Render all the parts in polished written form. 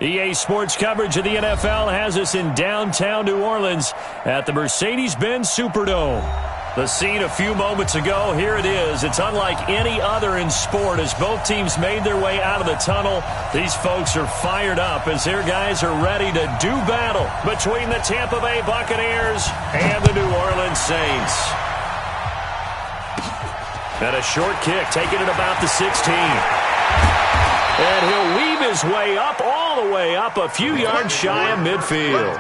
EA Sports coverage of the NFL has us in downtown New Orleans at the Mercedes-Benz Superdome. The scene a few moments ago, here it is. It's unlike any other in sport as both teams made their way out of the tunnel. These folks are fired up as their guys are ready to do battle between the Tampa Bay Buccaneers and the New Orleans Saints. And a short kick, taking it about the 16. And he'll weave his way up, all the way up, a few yards shy of midfield.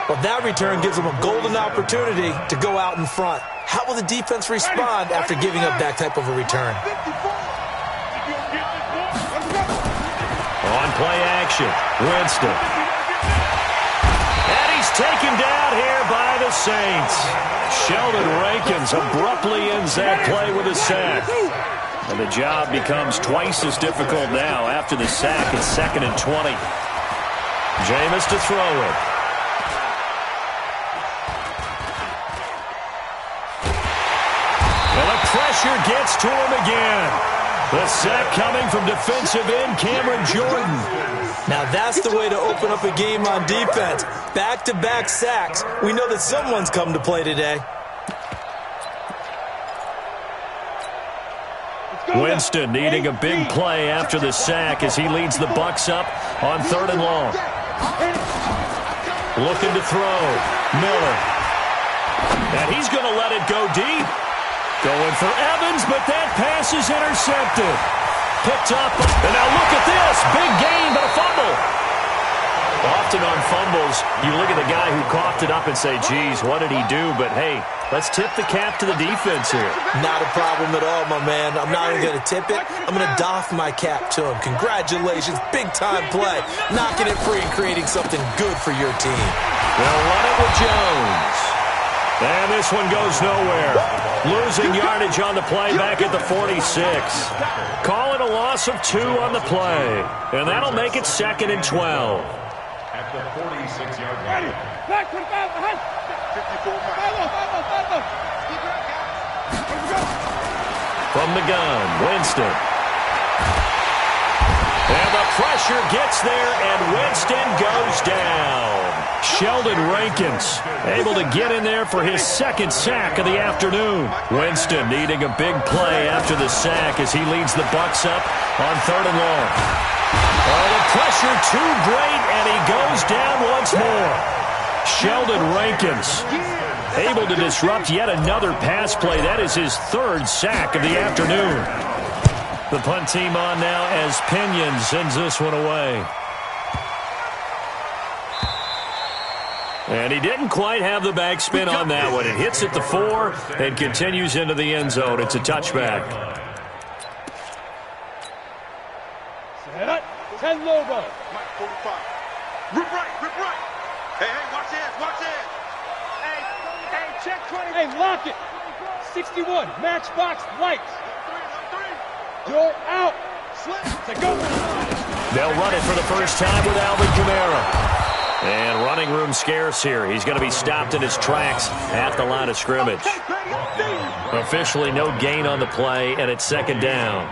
Well, that return gives them a golden opportunity to go out in front. How will the defense respond after giving up that type of a return? On play action, Winston. And he's taken down here by the Saints. Sheldon Rankins abruptly ends that play with a sack. And the job becomes twice as difficult now after the sack. It's 2nd and 20. Jameis to throw it. And the pressure gets to him again. The sack coming from defensive end Cameron Jordan. Now that's the way to open up a game on defense. Back-to-back sacks. We know that someone's come to play today. Winston needing a big play after the sack as he leads the Bucs up on 3rd and long. Looking to throw. Miller. And he's going to let it go deep. Going for Evans, but that pass is intercepted. Picked up. And now look at this. Big gain, but a fumble. Often on fumbles, you look at the guy who coughed it up and say, geez, what did he do? But, hey, let's tip the cap to the defense here. Not a problem at all, my man. I'm not even going to tip it. I'm going to doff my cap to him. Congratulations. Big-time play. Knocking it free and creating something good for your team. They'll run it with Jones. And this one goes nowhere. Losing yardage on the play back at the 46. Call it a loss of 2 on the play. And that'll make it 2nd and 12. At the 46-yard line. From the gun, Winston. And the pressure gets there, and Winston goes down. Sheldon Rankins able to get in there for his 2nd sack of the afternoon. Winston needing a big play after the sack as he leads the Bucs up on 3rd and long. Oh, the pressure too great, and he goes down once more. Sheldon Rankins able to disrupt yet another pass play. That is his 3rd sack of the afternoon. The punt team on now as Pinion sends this one away. And he didn't quite have the backspin on that one. It hits at the 4 and continues into the end zone. It's a touchback. 10 Lobo. Mike 45. Rip right. Hey, watch it. Hey, check 20. Hey, lock it. 61, matchbox lights. You're out. Slip. Go. They'll run it for the first time with Alvin Kamara. And running room scarce here. He's going to be stopped in his tracks at the line of scrimmage. Officially no gain on the play, and it's 2nd down.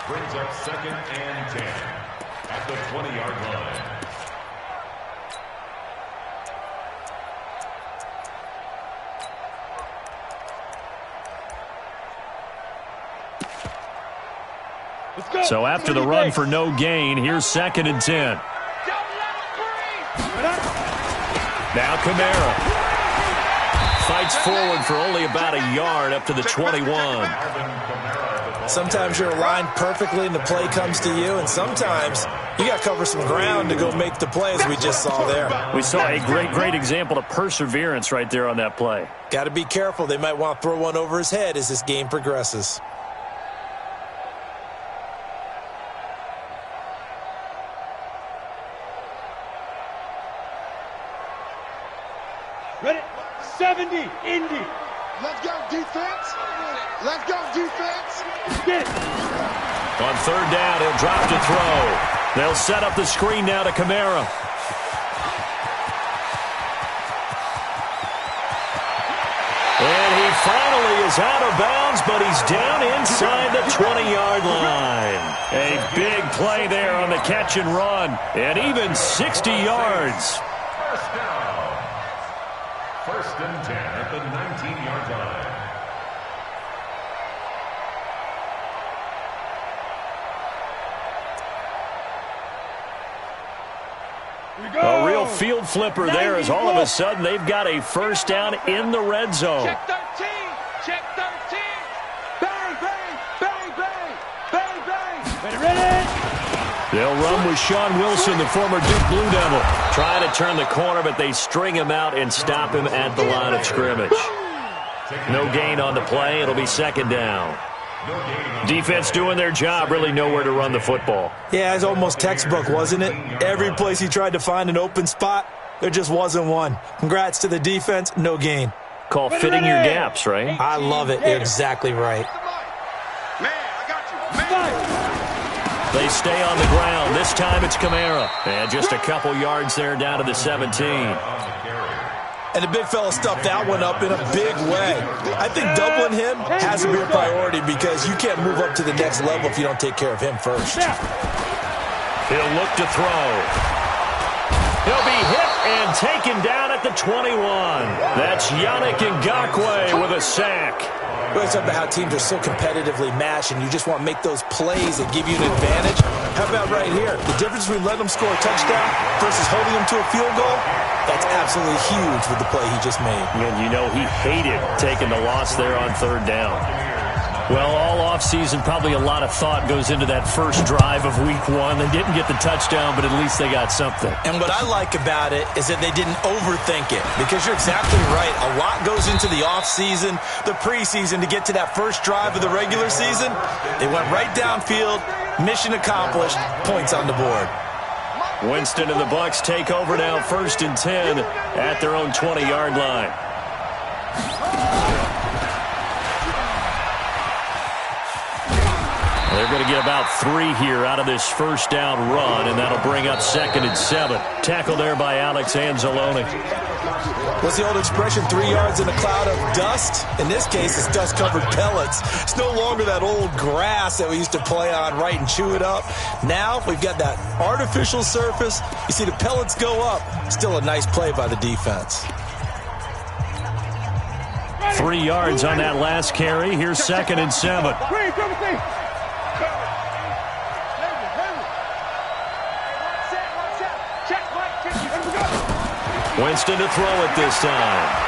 Brings up 2nd and 10 at the 20-yard line. So after the run for no gain, here's 2nd and 10. Now Kamara fights forward for only about a yard up to the 21. Sometimes you're aligned perfectly and the play comes to you, and sometimes you got to cover some ground to go make the play, as we just saw there. We saw a great example of perseverance right there on that play. Got to be careful. They might want to throw one over his head as this game progresses. Ready? 70, Indy. Let's go, defense. Get it. On 3rd down, he'll drop to throw. They'll set up the screen now to Kamara. And he finally is out of bounds, but he's down inside the 20-yard line. A big play there on the catch and run, and even 60 yards. First down. First and 10 at the 19-yard line. A real field flipper there as all of a sudden they've got a first down in the red zone. Check 13. Check 13. Bang, bang, bang, bang, bang, bang. Ready? They'll run with Sean Wilson, the former Duke Blue Devil. Trying to turn the corner, but they string him out and stop him at the line of scrimmage. No gain on the play. It'll be second down. Defense doing their job, really nowhere to run the football. Yeah, it's almost textbook, wasn't it? Every place he tried to find an open spot, there just wasn't one. Congrats to the defense, no gain. Call fitting your gaps, right? I love it. You're exactly right. Man, I got you. Man. They stay on the ground. This time it's Kamara. And just a couple yards there down to the 17. And the big fella stuffed that one up in a big way. I think doubling him has to be a priority because you can't move up to the next level if you don't take care of him first. He'll look to throw. He'll be hit and taken down at the 21. That's Yannick Ngakoue with a sack. Really something about how teams are so competitively matched and you just want to make those plays that give you an advantage. How about right here? The difference between letting them score a touchdown versus holding them to a field goal, that's absolutely huge with the play he just made. And you know he hated taking the loss there on third down. Well, all offseason, probably a lot of thought goes into that first drive of week one. They didn't get the touchdown, but at least they got something. And what I like about it is that they didn't overthink it because you're exactly right. A lot goes into the offseason, the preseason to get to that first drive of the regular season. They went right downfield, mission accomplished, points on the board. Winston and the Bucs take over now, first and 10 at their own 20-yard line. They're going to get about 3 here out of this first down run, and that'll bring up second and 7. Tackle there by Alex Anzalone. What's the old expression, 3 yards in a cloud of dust? In this case, it's dust-covered pellets. It's no longer that old grass that we used to play on, right, and chew it up. Now we've got that artificial surface. You see the pellets go up. Still a nice play by the defense. 3 yards on that last carry. Here's second and 7. Winston to throw it this time.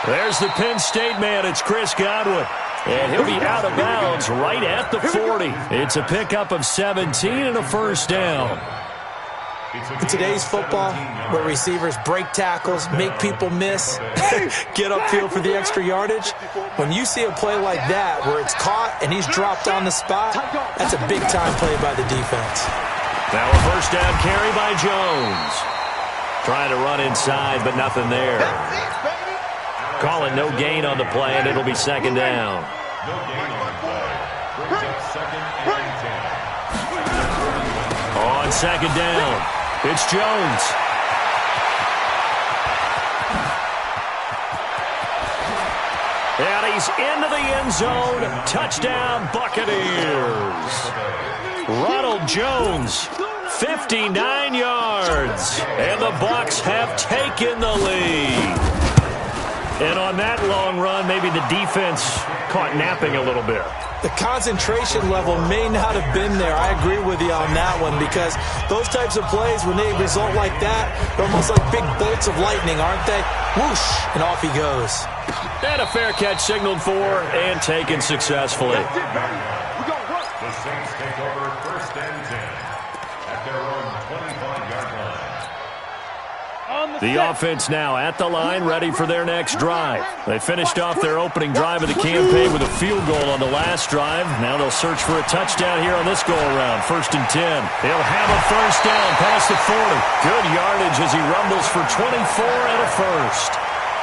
There's the Penn State man. It's Chris Godwin. And he'll be out of bounds right at the 40. It's a pickup of 17 and a first down. In today's football, where receivers break tackles, make people miss, get upfield for the extra yardage, when you see a play like that where it's caught and he's dropped on the spot, that's a big-time play by the defense. Now a first down carry by Jones. Trying to run inside, but nothing there. Calling no gain on the play, and it'll be second down. No gain on the play. Brings up second and 10. On second down, it's Jones. And he's into the end zone. Touchdown, Buccaneers. Ronald Jones, 59 yards. And the Bucs have taken the lead. And on that long run, maybe the defense caught napping a little bit. The concentration level may not have been there. I agree with you on that one because those types of plays, when they result like that, they're almost like big bolts of lightning, aren't they? Whoosh, and off he goes. And a fair catch signaled for and taken successfully. The Saints take over first and 10 at their own 25-yard line. The offense now at the line, ready for their next drive. They finished off their opening drive of the campaign with a field goal on the last drive. Now they'll search for a touchdown here on this go-around. First and 10. He'll have a first down past the 40. Good yardage as he rumbles for 24 and a first.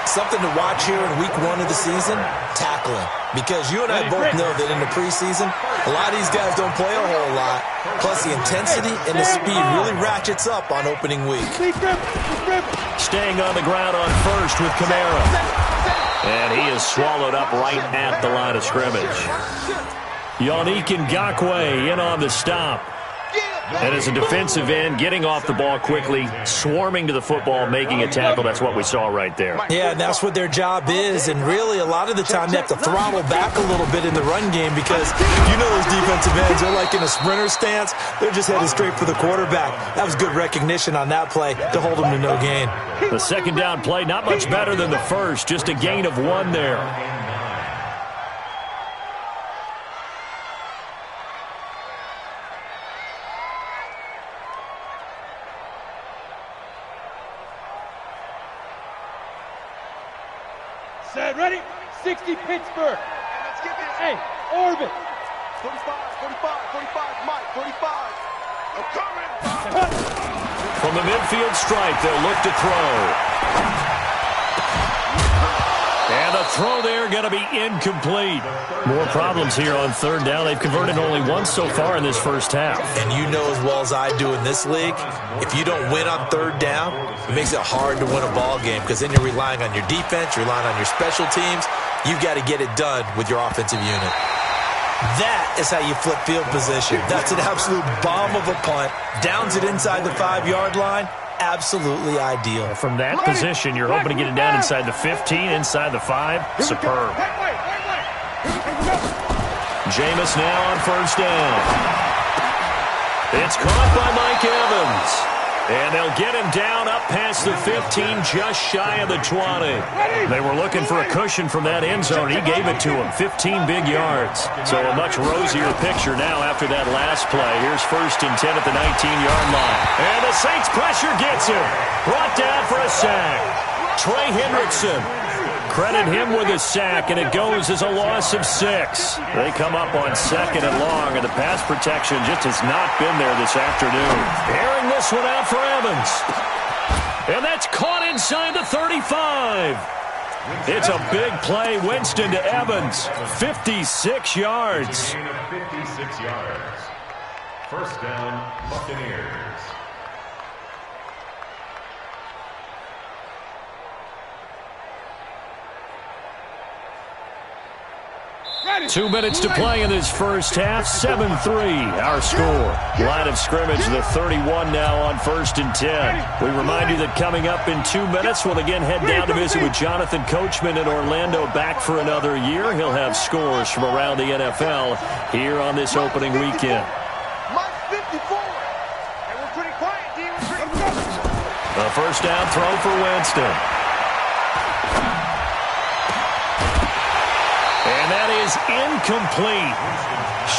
Something to watch here in week 1 of the season, tackling. Because you and I both know that in the preseason, a lot of these guys don't play a whole lot. Plus, the intensity and the speed really ratchets up on opening week. Staying on the ground on first with Kamara. And he is swallowed up right at the line of scrimmage. Yannick Ngakoue in on the stop. And as a defensive end, getting off the ball quickly, swarming to the football, making a tackle, that's what we saw right there. Yeah, and that's what their job is. And really, a lot of the time, they have to throttle back a little bit in the run game because you know those defensive ends, they're like in a sprinter stance. They're just headed straight for the quarterback. That was good recognition on that play to hold them to no gain. The second down play, not much better than the first, just a gain of 1 there. Ready? 60 Pittsburgh. Hey, orbit. 45, 45, Mike, 45. I'm coming. From the midfield stripe, they'll look to throw. And the throw there going to be incomplete. More problems here on third down. They've converted only once so far in this first half. And you know as well as I do in this league, if you don't win on third down, it makes it hard to win a ball game because then you're relying on your defense, you're relying on your special teams. You've got to get it done with your offensive unit. That is how you flip field position. That's an absolute bomb of a punt. Downs it inside the 5-yard line. Absolutely ideal. From that position, you're hoping to get it down inside the 15, inside the 5. Superb. Jameis now on first down. It's caught by Mike Evans. And they'll get him down up past the 15, just shy of the 20. They were looking for a cushion from that end zone. He gave it to him, 15 big yards. So a much rosier picture now after that last play. Here's first and 10 at the 19-yard line. And the Saints pressure gets him. Brought down for a sack. Trey Hendrickson. Credit him with a sack, and it goes as a loss of 6. They come up on second and long, and the pass protection just has not been there this afternoon. Airing this one out for Evans. And that's caught inside the 35. It's a big play. Winston to Evans. 56 yards. 56 yards. First down, Buccaneers. 2 minutes to play in this first half. 7-3, our score. Line of scrimmage, the 31 now on first and 10. We remind you that coming up in 2 minutes, we'll again head down to visit with Jonathan Coachman in Orlando, back for another year. He'll have scores from around the NFL here on this opening weekend. Mike 54. And we're pretty quiet, D. We're pretty quiet. A first down throw for Winston. And that is incomplete.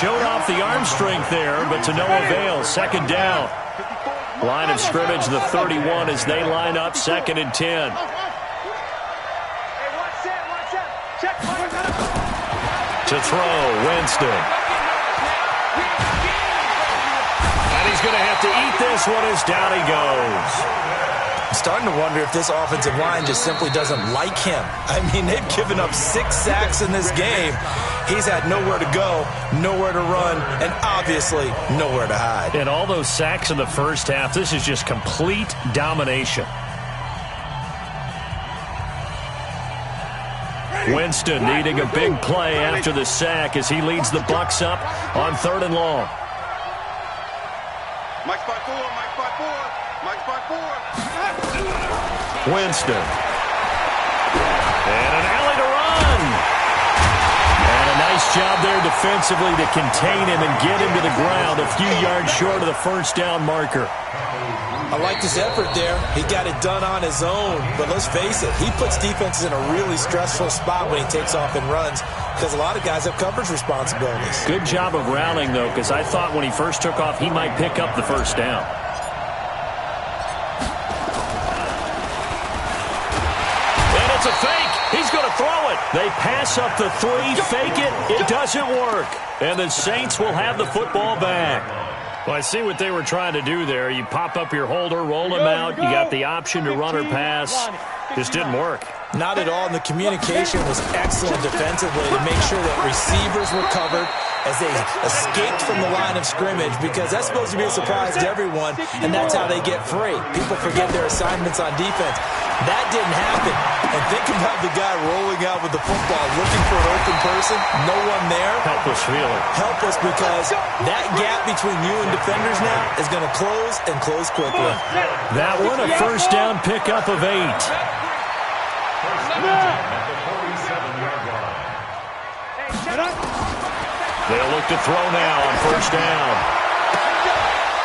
Showed off the arm strength there, but to no avail. Second down. Line of scrimmage, the 31 as they line up second and 10. To throw, Winston. And he's going to have to eat this one as down he goes. I'm starting to wonder if this offensive line just simply doesn't like him. I mean, they've given up 6 sacks in this game. He's had nowhere to go, nowhere to run, and obviously nowhere to hide. And all those sacks in the first half, this is just complete domination. Winston needing a big play after the sack as he leads the Bucs up on third and long. Mike's by 4, Mike's by 4, Mike's by 4. Winston. And an alley to run. And a nice job there defensively to contain him and get him to the ground a few yards short of the first down marker. I like this effort there. He got it done on his own. But let's face it, he puts defenses in a really stressful spot when he takes off and runs because a lot of guys have coverage responsibilities. Good job of rallying, though, because I thought when he first took off, he might pick up the first down. And it's a fake. He's going to throw it. They pass up the 3, fake it. It doesn't work. And the Saints will have the football back. Well, I see what they were trying to do there. You pop up your holder, roll him out. You got the option to run or pass. Just didn't work. Not at all, and the communication was excellent defensively to make sure that receivers were covered as they escaped from the line of scrimmage, because that's supposed to be a surprise to everyone, and that's how they get free. People forget their assignments on defense. That didn't happen. And think about the guy rolling out with the football, looking for an open person, no one there. Helpless feeling. Helpless, because that gap between you and defenders now is going to close and close quickly. That one, a first down pickup of 8. They'll look to throw now on first down.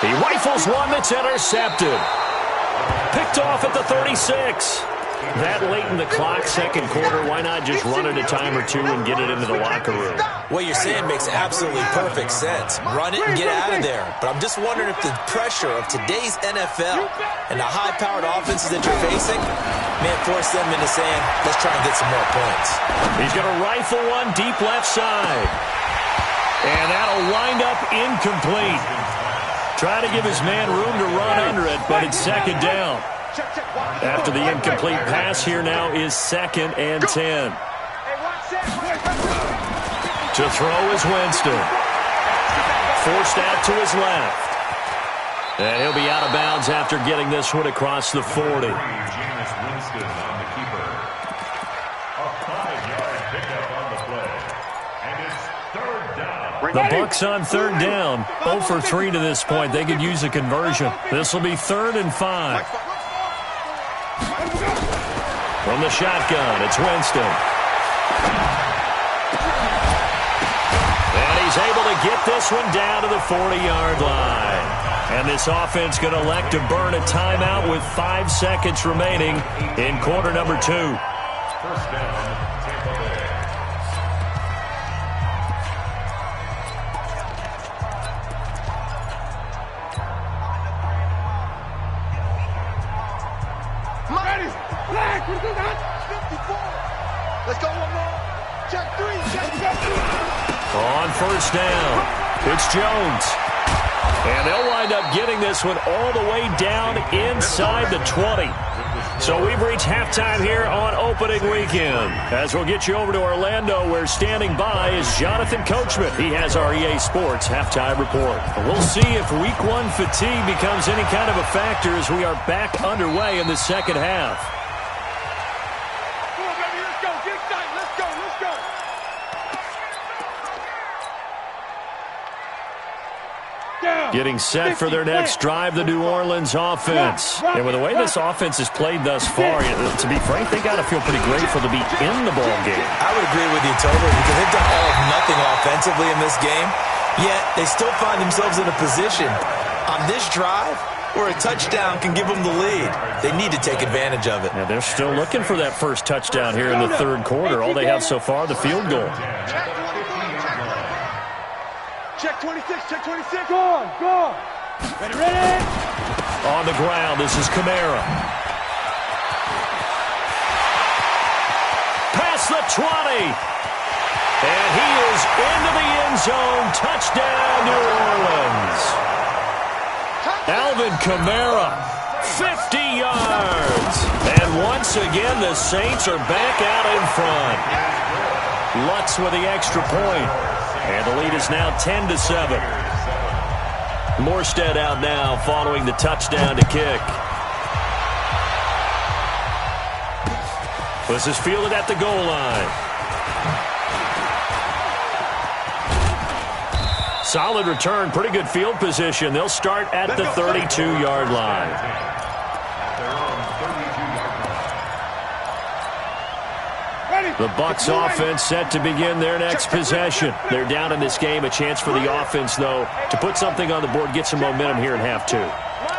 He rifles one that's intercepted. Picked off at the 36. That late in the clock, second quarter, why not just run it a time or two and get it into the locker room? What you're saying makes absolutely perfect sense. Run it and get out of there. But I'm just wondering if the pressure of today's NFL and the high-powered offenses that you're facing may force them into saying, let's try and get some more points. He's going to rifle one deep left side. And that'll wind up incomplete. Try to give his man room to run under it, but it's second down. After the incomplete pass, here now is 2nd and 10. To throw is Winston. Forced out to his left. And he'll be out of bounds after getting this one across the 40. The Bucs on third down. 0 for 3 to this point. They could use a conversion. This will be 3rd and 5. From the shotgun, it's Winston. And he's able to get this one down to the 40-yard line. And this offense going to elect to burn a timeout with 5 seconds remaining in quarter number 2. First down, Tampa Bay. Let's go one more. Check 3. On first down, it's Jones. And they'll wind up getting this one all the way down inside the 20. So we've reached halftime here on opening weekend. As we'll get you over to Orlando, where standing by is Jonathan Coachman. He has our EA Sports halftime report. We'll see if week 1 fatigue becomes any kind of a factor as we are back underway in the second half. Getting set for their next drive, the New Orleans offense. And with the way this offense has played thus far, to be frank, they got to feel pretty grateful to be in the ball game. I would agree with you totally, because they've done all of nothing offensively in this game, yet they still find themselves in a position on this drive where a touchdown can give them the lead. They need to take advantage of it. Now they're still looking for that first touchdown here in the third quarter. All they have so far, the field goal. Check 26, check 26. Go on, go on. Ready. On the ground, this is Kamara. Past the 20. And he is into the end zone. Touchdown, New Orleans. Alvin Kamara, 50 yards. And once again, the Saints are back out in front. Lutz with the extra point. And the lead is now 10-7. Morstead out now following the touchdown to kick. This is fielded at the goal line. Solid return, pretty good field position. They'll start at the 32-yard line. The Bucs offense set to begin their next possession. They're down in this game. A chance for the offense, though, to put something on the board, get some momentum here in half 2.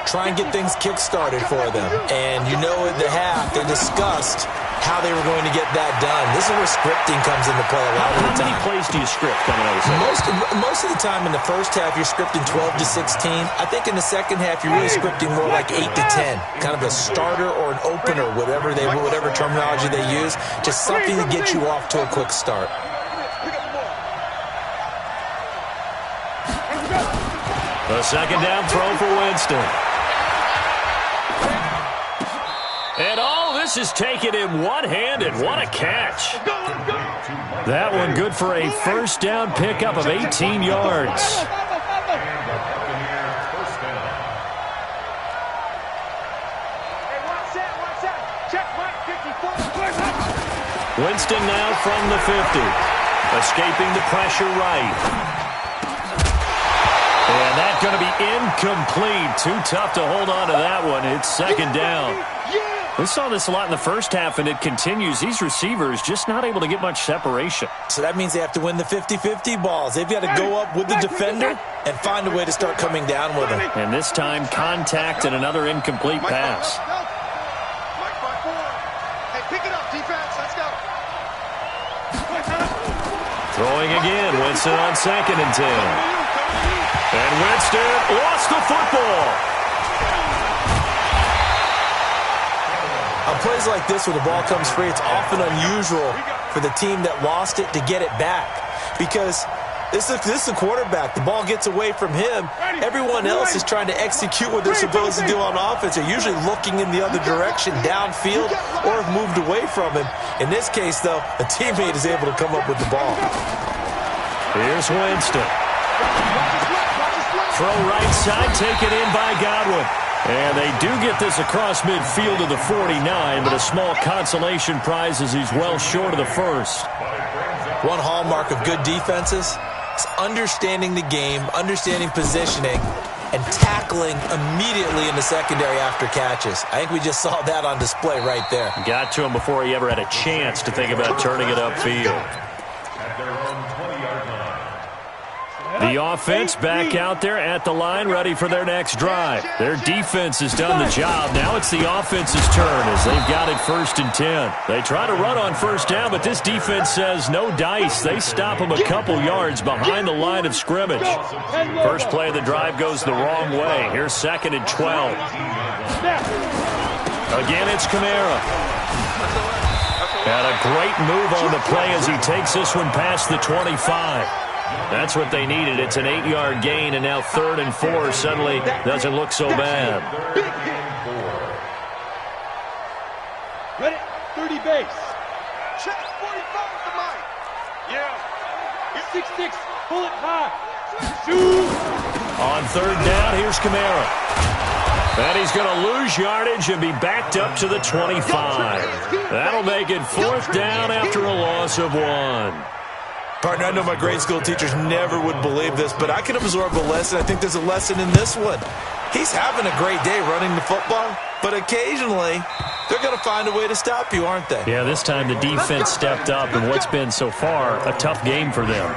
Try and get things kick-started for them. And you know at the half, they discussed how they were going to get that done. This is where scripting comes into play a lot of the time. How many plays do you script coming out of the Most of the time in the first half, you're scripting 12 to 16. I think in the second half, you're really scripting more like 8 to 10. Kind of a starter or an opener, whatever terminology they use. Just something to get you off to a quick start. The second down throw for Winston. And this this is taken in one-handed. What a catch. That one good for a first down pickup of 18 yards. Winston now from the 50. Escaping the pressure right. And that's going to be incomplete. Too tough to hold on to that one. It's second down. We saw this a lot in the first half, and it continues. These receivers just not able to get much separation. So that means they have to win the 50-50 balls. They've got to go up with the defender and find a way to start coming down with him. And this time, contact and another incomplete pass. Hey, pick it up, defense. Let's go. Throwing again. Winston on 2nd and 10. And Winston lost the football. On plays like this where the ball comes free, it's often unusual for the team that lost it to get it back. Because this is the quarterback. The ball gets away from him. Everyone else is trying to execute what they're supposed to do on offense. They're usually looking in the other direction, downfield, or have moved away from him. In this case, though, a teammate is able to come up with the ball. Here's Winston. Throw right side, taken in by Godwin. And they do get this across midfield to the 49, but a small consolation prize as he's well short of the first. One hallmark of good defenses is understanding the game, understanding positioning, and tackling immediately in the secondary after catches. I think we just saw that on display right there. Got to him before he ever had a chance to think about turning it upfield. At their own 20-yard line. The offense back out there at the line, ready for their next drive. Their defense has done the job. Now it's the offense's turn as they've got it 1st and 10. They try to run on first down, but this defense says no dice. They stop them a couple yards behind the line of scrimmage. First play of the drive goes the wrong way. Here's 2nd and 12. Again, it's Kamara. And a great move on the play as he takes this one past the 25. That's what they needed. It's an 8-yard gain, and now 3rd and 4 suddenly doesn't look so bad. Ready? 30 base. Check 45 to Mike. Yeah. 6-6. Pull it high. Shoot. On 3rd down, here's Kamara. And he's going to lose yardage and be backed up to the 25. That'll make it 4th down after a loss of 1. Partner, I know my grade school teachers never would believe this, but I can absorb a lesson. I think there's a lesson in this one. He's having a great day running the football, but occasionally they're going to find a way to stop you, aren't they? Yeah, this time the defense stepped up in what's been so far a tough game for them.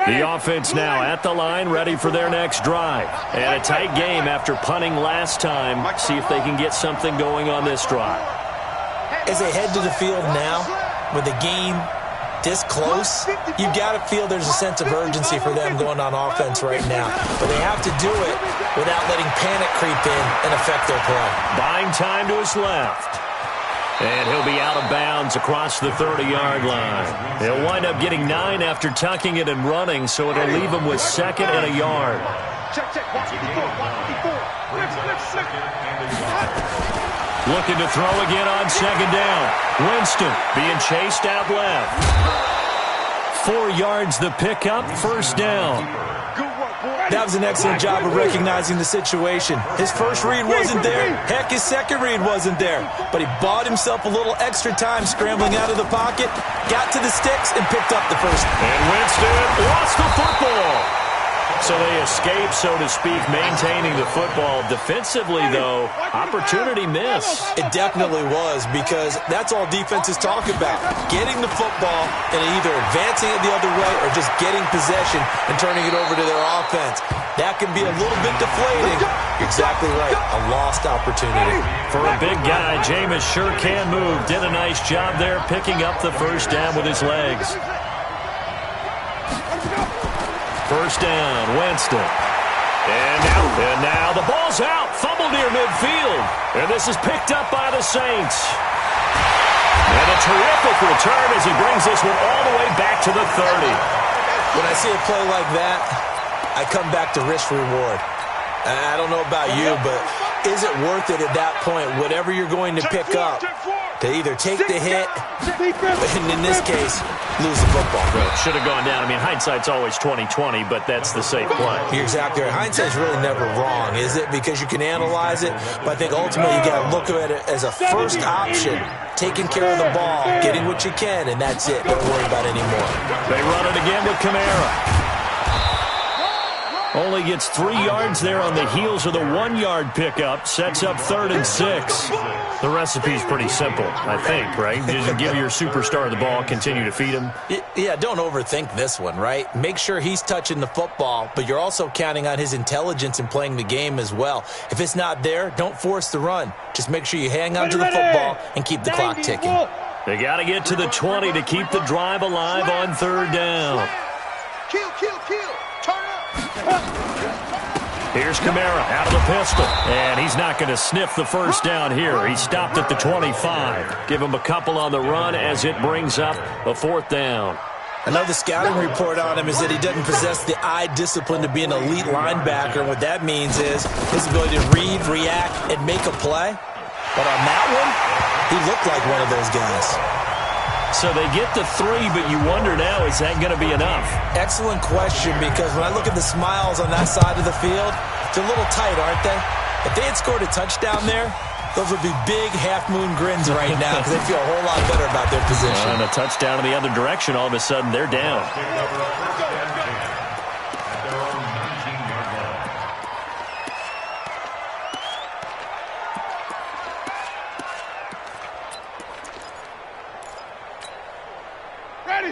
The offense now at the line, ready for their next drive. And a tight game after punting last time. See if they can get something going on this drive. As they head to the field now, with the game this close, you've got to feel there's a sense of urgency for them going on offense right now. But they have to do it without letting panic creep in and affect their play. Buying time to his left. And he'll be out of bounds across the 30-yard line. He'll wind up getting 9 after tucking it and running, so it'll leave him with 2nd and a yard. Check. Watch 54. Looking to throw again on 2nd down. Winston being chased out left. 4 yards the pickup, 1st down. That was an excellent job of recognizing the situation. His first read wasn't there. Heck, his second read wasn't there. But he bought himself a little extra time scrambling out of the pocket, got to the sticks, and picked up the first. And Winston lost the football. So they escape, so to speak, maintaining the football. Defensively, though, opportunity miss. It definitely was, because that's all defenses talk about. Getting the football and either advancing it the other way or just getting possession and turning it over to their offense. That can be a little bit deflating. You're exactly right. A lost opportunity. For a big guy, Jameis sure can move. Did a nice job there picking up the first down with his legs. First down, Winston. And now the ball's out. Fumble near midfield. And this is picked up by the Saints. And a terrific return as he brings this one all the way back to the 30. When I see a play like that, I come back to risk-reward. I don't know about you, but is it worth it at that point, whatever you're going to pick up, to either take the hit, and in this case, lose the football? Well, should have gone down. I mean, hindsight's always 20/20, but that's the safe play. You're exactly right. Hindsight's really never wrong, is it? Because you can analyze it, but I think ultimately you got to look at it as a first option, taking care of the ball, getting what you can, and that's it. Don't worry about it anymore. They run it again with Kamara. Only gets 3 yards there on the heels of the 1-yard pickup. Sets up 3rd and 6. The recipe's pretty simple, I think, right? Just give your superstar the ball, continue to feed him. Yeah, don't overthink this one, right? Make sure he's touching the football, but you're also counting on his intelligence in playing the game as well. If it's not there, don't force the run. Just make sure you hang on to the football and keep the clock ticking. They got to get to the 20 to keep the drive alive on 3rd down. Kill. Turn up. Here's Kamara out of the pistol, and he's not going to sniff the first down here. He stopped at the 25. Give him a couple on the run as it brings up a 4th down. Another scouting report on him is that he doesn't possess the eye discipline to be an elite linebacker. And what that means is his ability to read, react, and make a play. But on that one, he looked like one of those guys. So they get to 3, but you wonder now, is that going to be enough? Excellent question, because when I look at the smiles on that side of the field, they're a little tight, aren't they? If they had scored a touchdown there, those would be big half-moon grins right now because they feel a whole lot better about their position. And a touchdown in the other direction, all of a sudden they're down.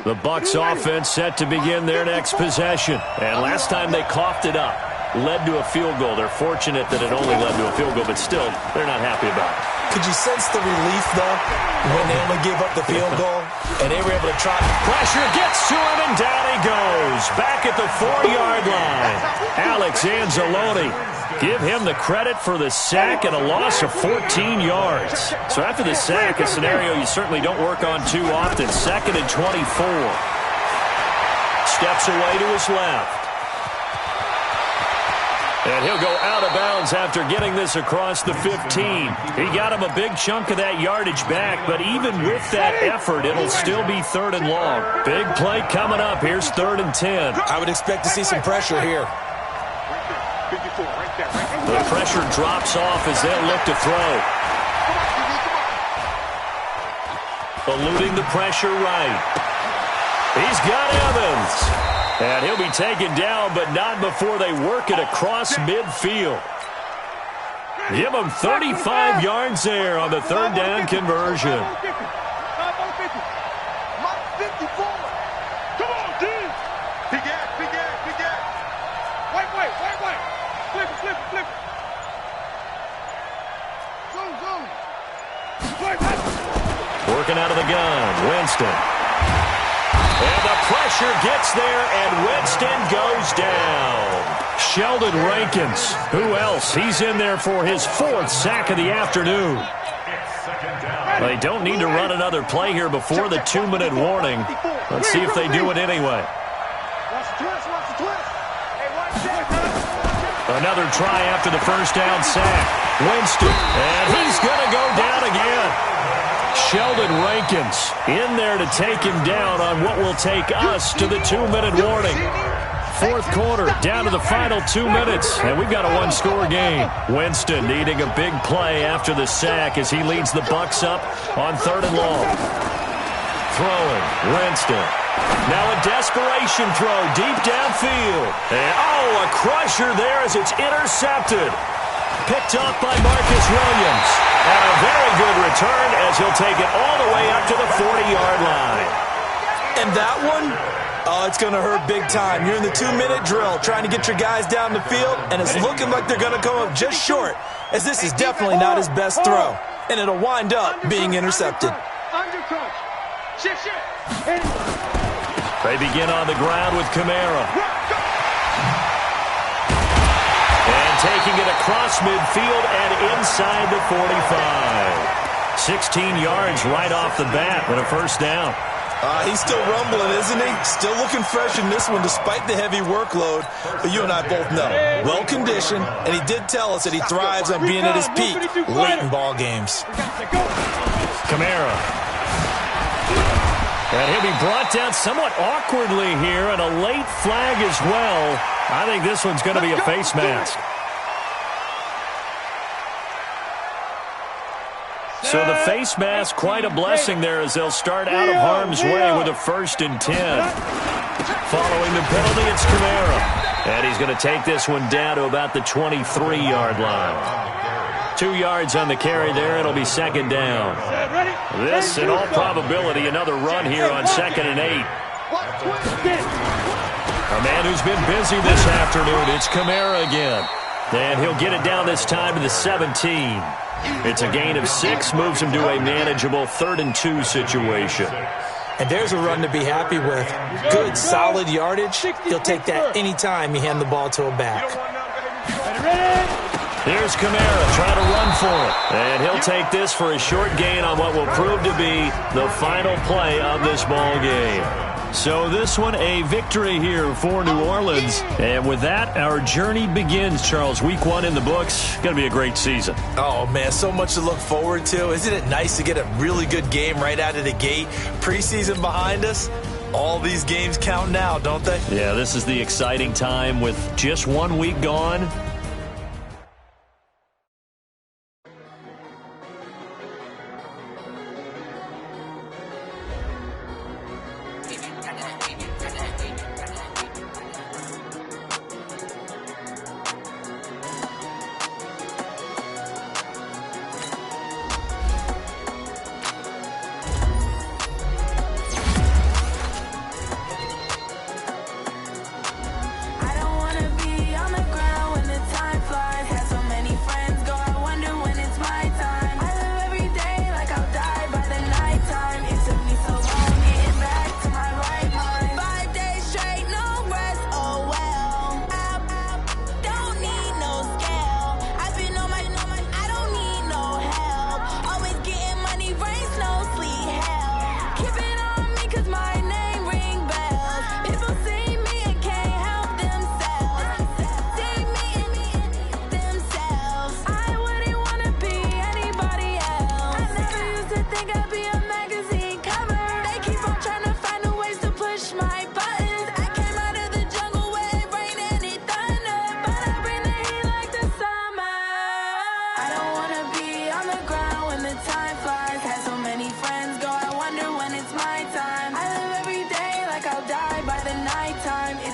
The Bucs offense set to begin their next possession. And last time they coughed it up, led to a field goal. They're fortunate that it only led to a field goal, but still, they're not happy about it. Could you sense the relief, though, when they only gave up the field goal and they were able to try? Pressure gets to him, and down he goes. Back at the 4-yard line. Alex Anzalone. Give him the credit for the sack and a loss of 14 yards. So after the sack, a scenario you certainly don't work on too often. 2nd and 24. Steps away to his left. And he'll go out of bounds after getting this across the 15. He got him a big chunk of that yardage back, but even with that effort, it'll still be 3rd and long. Big play coming up. Here's 3rd and 10. I would expect to see some pressure here. The pressure drops off as they'll look to throw. Eluding the pressure right. He's got Evans. And he'll be taken down, but not before they work it across midfield. Give him 35 yards there on the 3rd down conversion. Come on, D. Big ass. Wait. Flip it. Zoom. Working out of the gun, Winston. And the pressure gets there, and Winston goes down. Sheldon Rankins. Who else? He's in there for his 4th sack of the afternoon. They don't need to run another play here before the 2-minute warning. Let's see if they do it anyway. Another try after the first down sack. Winston, and he's going to go down again. Sheldon Rankins in there to take him down on what will take us to the 2-minute warning. 4th quarter, down to the final 2 minutes, and we've got a 1-score game. Winston needing a big play after the sack as he leads the Bucs up on 3rd and long. Throwing, Winston. Now a desperation throw deep downfield. And, a crusher there as it's intercepted. Picked off by Marcus Williams. And a very good return as he'll take it all the way up to the 40-yard line. And that one, it's going to hurt big time. You're in the 2-minute drill trying to get your guys down the field, and it's looking like they're going to come up just short, as this is definitely not his best throw. And it'll wind up being intercepted. They begin on the ground with Kamara. And taking it across midfield and inside the 45. 16 yards right off the bat and a 1st down. He's still rumbling, isn't he? Still looking fresh in this one despite the heavy workload. But you and I both know, well-conditioned, and he did tell us that he thrives on being at his peak late in ball games. Kamara. And he'll be brought down somewhat awkwardly here, and a late flag as well. I think this one's going to be a face mask. So the face mask, quite a blessing there as they'll start out of harm's way with a 1st and 10. Following the penalty, it's Kamara. And he's going to take this one down to about the 23-yard line. 2 yards on the carry there. It'll be 2nd down. This, in all probability, another run here on 2nd and 8. A man who's been busy this afternoon. It's Kamara again. And he'll get it down this time to the 17. It's a gain of 6, moves him to a manageable 3rd and 2 situation. And there's a run to be happy with. Good, solid yardage. He'll take that anytime you hand the ball to a back. Here's Kamara trying to run for it. And he'll take this for a short gain on what will prove to be the final play of this ball game. So this one, a victory here for New Orleans. And with that, our journey begins, Charles. Week 1 in the books. Going to be a great season. Oh, man, so much to look forward to. Isn't it nice to get a really good game right out of the gate? Preseason behind us. All these games count now, don't they? Yeah, this is the exciting time with just 1 week gone.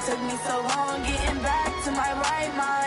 Took me so long getting back to my right mind.